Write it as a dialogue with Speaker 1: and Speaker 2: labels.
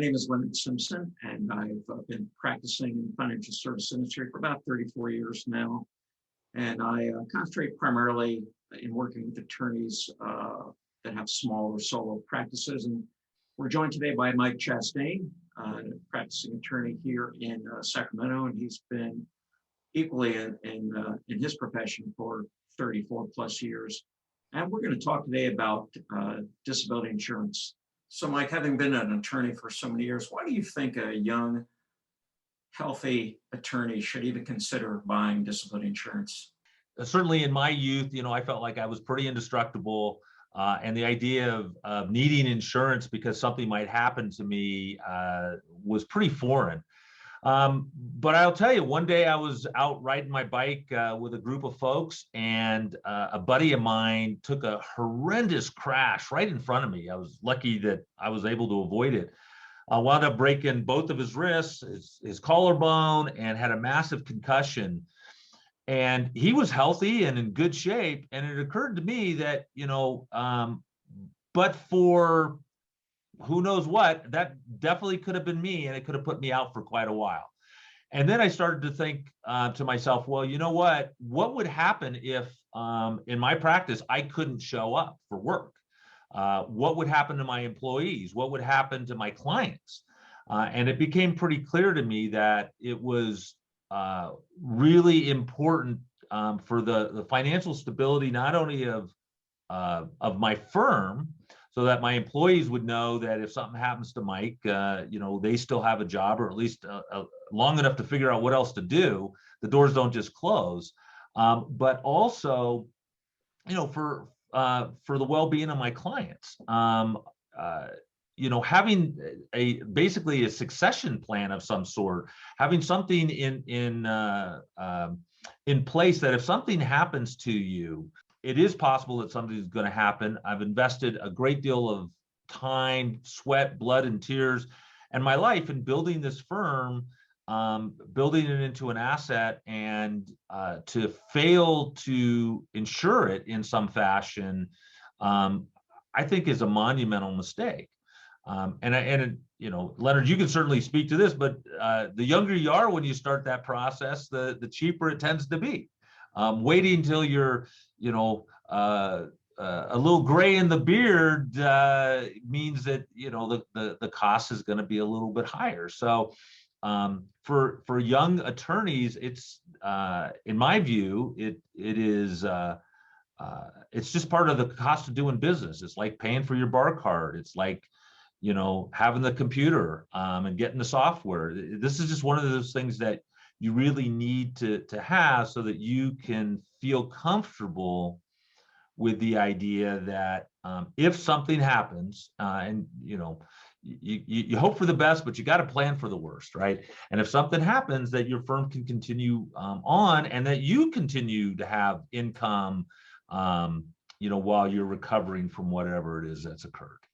Speaker 1: name is Leonard Simpson, and I've been practicing in the financial service industry for about 34 years now. And I concentrate primarily in working with attorneys that have small or solo practices. And we're joined today by Mike Chastain, a practicing attorney here in Sacramento, and he's been equally in his profession for 34 plus years. And we're going to talk today about disability insurance. So, Mike, having been an attorney for so many years, why do you think a young, healthy attorney should even consider buying disability insurance?
Speaker 2: Certainly in my youth, I felt like I was pretty indestructible. And the idea of needing insurance because something might happen to me was pretty foreign. But I'll tell you, one day I was out riding my bike with a group of folks, and a buddy of mine took a horrendous crash right in front of me. I was lucky that I was able to avoid it. I wound up breaking both of his wrists, his collarbone, and had a massive concussion. And he was healthy and in good shape. And it occurred to me that, but for who knows what, that definitely could have been me, and it could have put me out for quite a while. And then I started to think to myself, well, you know what would happen if in my practice I couldn't show up for work? What would happen to my employees? What would happen to my clients? And it became pretty clear to me that it was really important for the financial stability, not only of my firm, so that my employees would know that if something happens to Mike, they still have a job, or at least long enough to figure out what else to do. The doors don't just close, but also, for the well-being of my clients. Having basically a succession plan of some sort, having something in place that if something happens to you, it is possible that something's going to happen. I've invested a great deal of time, sweat, blood, and tears, and my life in building this firm, building it into an asset, and to fail to insure it in some fashion, I think is a monumental mistake. Leonard, you can certainly speak to this, but the younger you are when you start that process, the cheaper it tends to be. Waiting until you're, a little gray in the beard means that, the cost is going to be a little bit higher. So for young attorneys, it's, in my view, it is, it's just part of the cost of doing business. It's like paying for your bar card. It's like, having the computer and getting the software. This is just one of those things that you really need to have so that you can feel comfortable with the idea that if something happens, and you hope for the best, but you got to plan for the worst, right? And if something happens, that your firm can continue on, and that you continue to have income, while you're recovering from whatever it is that's occurred.